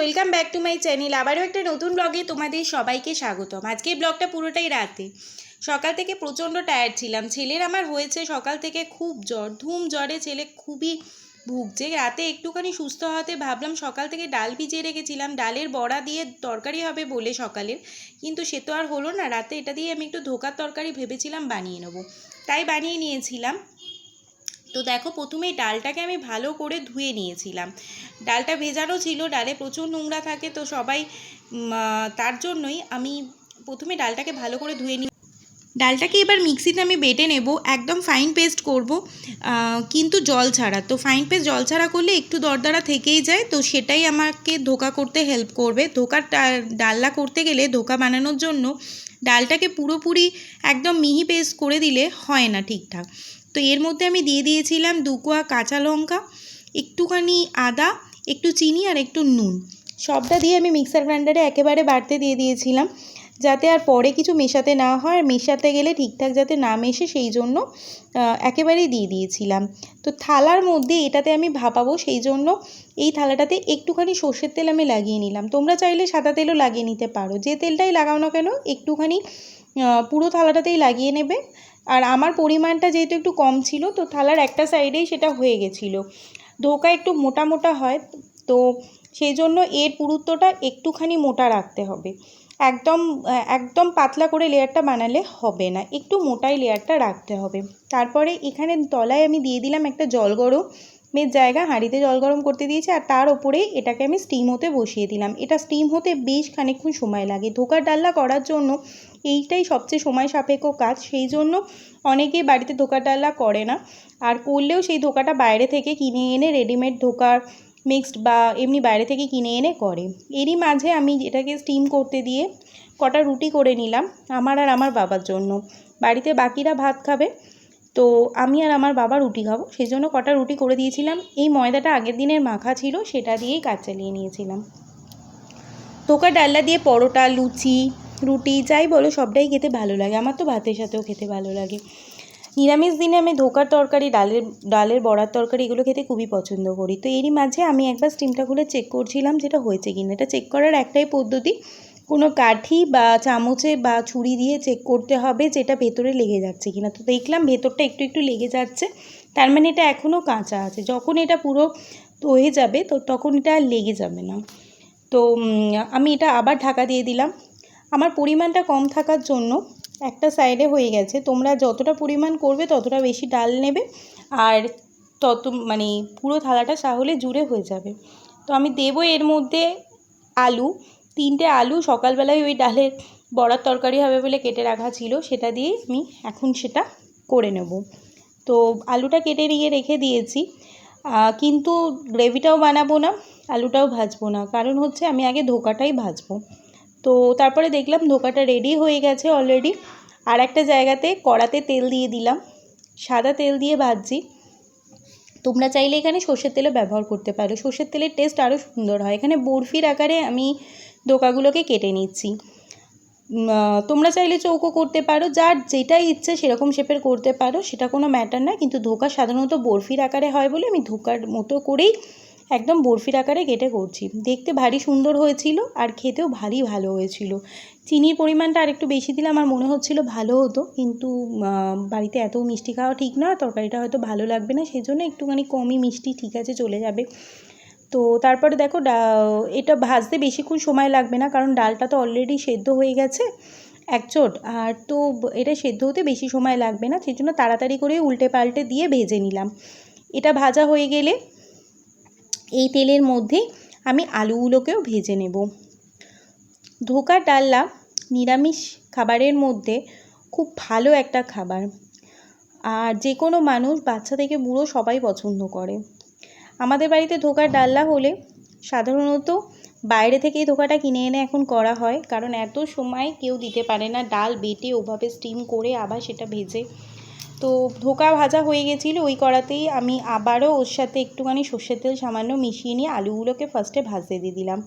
Welcome back to my channel. আবারও একটা নতুন ব্লগে তোমাদের সবাইকে স্বাগতম। আজকে ব্লগটা পুরোটাই রাতে। সকাল থেকে প্রচণ্ড টায়ার্ড ছিলাম। ছেলের আমার হয়েছে সকাল থেকে খুব জ্বর, ধুম জ্বরে ছেলে খুবই ভুগছে। রাতে একটুখানি সুস্থ হতে ভাবলাম সকাল থেকে ডাল ভিজিয়ে রেখেছিলাম, ডালের বড়া দিয়ে তরকারি হবে বলে সকালের, কিন্তু সে তো আর হলো না। রাতে এটা দিয়ে আমি একটু ধোকার তরকারি ভেবেছিলাম বানিয়ে নেবো, তাই বানিয়ে নিয়েছিলাম। তো দেখো, প্রথমেই ডালটাকে আমি ভালো করে ধুয়ে নিয়েছিলাম। ডালটা ভেজানো ছিল, ডালে প্রচুর নোংরা থাকে, তো সবাই তার জন্যই আমি প্রথমে ডালটাকে ভালো করে ধুয়ে নিই। ডালটাকে এবার মিক্সিতে আমি বেটে নেব, একদম ফাইন পেস্ট করব, কিন্তু জল ছাড়া। তো ফাইন পেস্ট জল ছাড়া করলে একটু দরদরা থেকেই যায়, তো সেটাই আমাকে ধোকা করতে হেল্প করবে। ধোকার ডালনা করতে গেলে, ধোকা বানানোর জন্য ডালটাকে পুরোপুরি একদম মিহি পেস্ট করে দিলে হয় না ঠিকঠাক। তো এর মধ্যে আমি দিয়ে দিয়েছিলাম 2 কোয়া কাঁচা লঙ্কা, একটুখানি আদা, একটু চিনি আর একটু নুন। সবটা দিয়ে আমি মিক্সার গ্রাইন্ডারে একেবারে বাটতে দিয়ে দিয়েছিলাম, যাতে আর পরে কিছু মেশাতে না হয়, আর মেশাতে গেলে ঠিকঠাক যাতে না মেশে সেই জন্য একেবারেই দিয়ে দিয়েছিলাম। তো থালার মধ্যে এটাতে আমি ভাপাবো, সেই জন্য এই থালাটাতে একটুখানি সর্ষের তেল আমি লাগিয়ে নিলাম। তোমরা চাইলে সাদা তেলও লাগিয়ে নিতে পারো, যে তেলটাই লাগাও না কেন একটুখানি পুরো থালাটাতেই লাগিয়ে নেবে। আর আমার পরিমাণটা যেহেতু একটু কম ছিল, তো থালার একটা সাইডেই সেটা হয়ে গেছিলো। ধোকা একটু মোটা মোটা হয়, তো সেই জন্য এর পুরুত্বটা একটুখানি মোটা রাখতে হবে। একদম একদম পাতলা করে লেয়ারটা বানালে হবে না, একটু মোটাই লেয়ারটা রাখতে হবে। তারপরে এখানে তলায় আমি দিয়ে দিলাম একটা জল গরমের জায়গা, হাঁড়িতে জল গরম করতে দিয়েছি, আর তার ওপরে এটাকে আমি স্টিম হতে বসিয়ে দিলাম। এটা স্টিম হতে বেশ খানিকক্ষণ সময় লাগে। ধোকার ডালনা করার জন্য এইটাই সবচেয়ে সময় সাপেক্ষ কাজ, সেই জন্য অনেকেই বাড়িতে ধোকার ডালনা করে না, আর করলেও সেই ধোকাটা বাইরে থেকে কিনে এনে রেডিমেড ধোকার মিক্সড বা এমনি বাইরে থেকে কিনে এনে করে। এরই মাঝে আমি এটাকে স্টিম করতে দিয়ে কটা রুটি করে নিলাম আমার আর আমার বাবার জন্য। বাড়িতে বাকিরা ভাত খাবে, তো আমি আর আমার বাবা রুটি খাবো, সেই জন্য কটা রুটি করে দিয়েছিলাম। এই ময়দাটা আগের দিনের মাখা ছিল, সেটা দিয়েই কাজ চালিয়ে নিয়েছিলাম। ধোকার ডালনা দিয়ে পরোটা, লুচি, রুটি যাই বলো সবটাই খেতে ভালো লাগে। আমার তো ভাতের সাথেও খেতে ভালো লাগে। নিরামিষ দিনে আমি ধোকার তরকারি, ডালের বড়ার তরকারি এগুলো খেতে খুবই পছন্দ করি। তো এরই মাঝে আমি একবার স্টিমটা খুলে চেক করছিলাম যেটা হয়েছে কিনা। এটা চেক করার একটাই পদ্ধতি, কোনো কাঠি বা চামচে বা ছুরি দিয়ে চেক করতে হবে যেটা ভেতরে লেগে যাচ্ছে কিনা। তো দেখলাম ভেতরটা একটু একটু লেগে যাচ্ছে, তার মানে এটা এখনও কাঁচা আছে। যখন এটা পুরো হয়ে যাবে তো তখন এটা আর লেগে যাবে না। তো আমি এটা আবার ঢাকা দিয়ে দিলাম। আমার পরিমাণটা কম থাকার জন্য একটা সাইডে হয়ে গেছে। তোমরা যতটা পরিমাণ করবে ততটা বেশি ডাল নেবে, আর তত মানে পুরো থালাটা তাহলে জুড়ে হয়ে যাবে। তো আমি দেবো এর মধ্যে আলু, 3টে আলু সকালবেলায় ওই ডালের বড়ার তরকারি হবে বলে কেটে রাখা ছিল, সেটা দিয়ে আমি এখন সেটা করে নেব। তো আলুটা কেটে নিয়ে রেখে দিয়েছি, কিন্তু গ্রেভিটাও বানাবো না, আলুটাও ভাজবো না, কারণ হচ্ছে আমি আগে ধোকাটাই ভাজবো। তো তারপরে দেখলাম ধোকাটা রেডি হয়ে গেছে অলরেডি। আর একটা জায়গাতে কড়াতে তেল দিয়ে দিলাম, সাদা তেল দিয়ে ভাজছি। তোমরা চাইলে এখানে সর্ষের তেলও ব্যবহার করতে পারো, সর্ষের তেলের টেস্ট আরও সুন্দর হয়। এখানে বরফির আকারে আমি ধোকাগুলোকে কেটে নিচ্ছি। তোমরা চাইলে চৌকো করতে পারো, যার যেটাই ইচ্ছে সেরকম শেপের করতে পারো, সেটা কোনো ম্যাটার না। কিন্তু ধোকা সাধারণত বরফির আকারে হয় বলে আমি ধোকার মতো করেই একদম বরফির আকারে কেটে করছি। দেখতে ভারী সুন্দর হয়েছিল আর খেতেও ভারী ভালো হয়েছিল। চিনির পরিমাণটা আরেকটু বেশি দিলে আমার মনে হচ্ছিল ভালো হতো, কিন্তু বাড়িতে এত মিষ্টি খাওয়া ঠিক না, তরকারিটা হয়তো ভালো লাগবে না, সেই জন্য একটুখানি কমই মিষ্টি ঠিক আছে, চলে যাবে। তো তারপরে দেখো এটা ভাজতে বেশিক্ষণ সময় লাগবে না, কারণ ডালটা তো অলরেডি সেদ্ধ হয়ে গেছে একচোট, আর তো এটা সেদ্ধ হতে বেশি সময় লাগবে না, সেই জন্য তাড়াতাড়ি করে উল্টে পাল্টে দিয়ে ভেজে নিলাম। এটা ভাজা হয়ে গেলে এই তেলের মধ্যে আমি আলুগুলোকেও ভেজে নেব। ধোকার ডালনা নিরামিষ খাবারের মধ্যে খুব ভালো একটা খাবার, আর যে কোনো মানুষ বাচ্চা থেকে বুড়ো সবাই পছন্দ করে। আমাদের বাড়িতে ধোকার ডালনা হলে সাধারণত বাইরে থেকেই ধোকাটা কিনে এনে এখন করা হয়, কারণ এত সময় কেউ দিতে পারে না ডাল বেটে ওভাবে স্টিম করে আবার সেটা ভেজে। তো ধোকা ভাজা হয়ে গেছিলো, ওই কড়াতেই আমি আবারও ওর সাথে একটুখানি সর্ষের তেল সামান্য মিশিয়ে নিয়ে আলুগুলোকে ফার্স্টে ভাজতে দিয়ে দিলাম।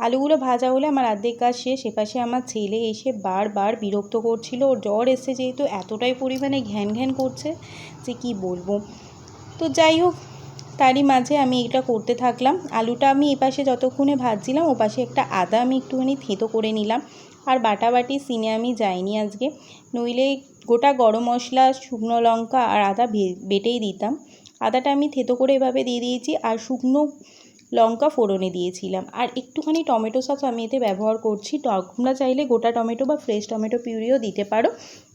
আলুগুলো ভাজা হলে আমার অর্ধেক কাজ শেষ। এপাশে আমার ছেলে এসে বারবার বিরক্ত করছিল, ওর জ্বর এসছে যেহেতু এতটাই পরিমাণে ঘ্যান ঘ্যান করছে যে কি বলবো। তো যাই হোক, তারই মাঝে আমি এটা করতে থাকলাম। আলুটা আমি এপাশে যতক্ষণে ভাজছিলাম ওপাশে একটা আদা আমি একটুখানি থেঁতো করে নিলাম। আর বাটাবাটি সিনে আমি যাইনি আজকে, নইলে গোটা গরম মশলা, শুকনো লঙ্কা আর আদা বেটেই দিতাম। আদাটা আমি থেঁতো করে এভাবে দিয়ে দিয়েছি, আর শুকনো লঙ্কা ফোড়নে দিয়েছিলাম। আর একটুখানি টমেটো সস আমি এতে ব্যবহার করছি। তোমরা চাইলে গোটা টমেটো বা ফ্রেশ টমেটো পিউরিও দিতে পারো,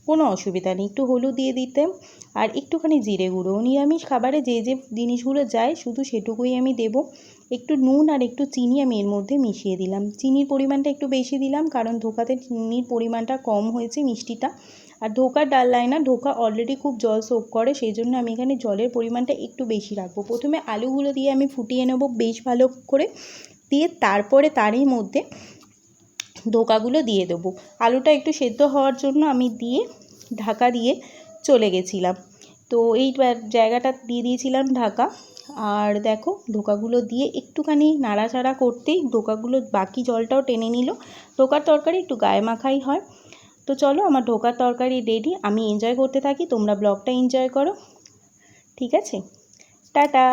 কোনো অসুবিধা নেই। একটু হলুদ দিয়ে দিতাম আর একটুখানি জিরে গুঁড়ো। নিরামিষ খাবারে যে যে জিনিসগুলো যায় শুধু সেটুকুই আমি দেবো। একটু নুন আর একটু চিনি আমি এর মধ্যে মিশিয়ে দিলাম। চিনির পরিমাণটা একটু বেশি দিলাম কারণ ধোকাতে চিনির পরিমাণটা কম হয়েছে মিষ্টিটা। আর ধোকার ডালনায় না, ধোকা অলরেডি খুব জল সোক করে, সেই জন্য আমি এখানে জলের পরিমাণটা একটু বেশি রাখবো। প্রথমে আলুগুলো দিয়ে আমি ফুটিয়ে নেব বেশ ভালো করে, দিয়ে তারপরে তারই মধ্যে ধোকাগুলো দিয়ে দেবো। আলুটা একটু সেদ্ধ হওয়ার জন্য আমি দিয়ে ঢাকা দিয়ে চলে গেছিলাম। তো এই জায়গাটা দিয়ে দিয়েছিলাম ঢাকা। আর দেখো ধোকাগুলো দিয়ে একটুখানি নাড়াচাড়া করতেই ধোকাগুলো বাকি জলটাও টেনে নিল। ধোকার তরকারি একটু গায়ে মাখাই হয়। তো চলো, আমার ধোকার তরকারি রেডি। আমি এনজয় করতে থাকি, তোমরা ব্লগটা এনজয় করো। ঠিক আছে, টাটা।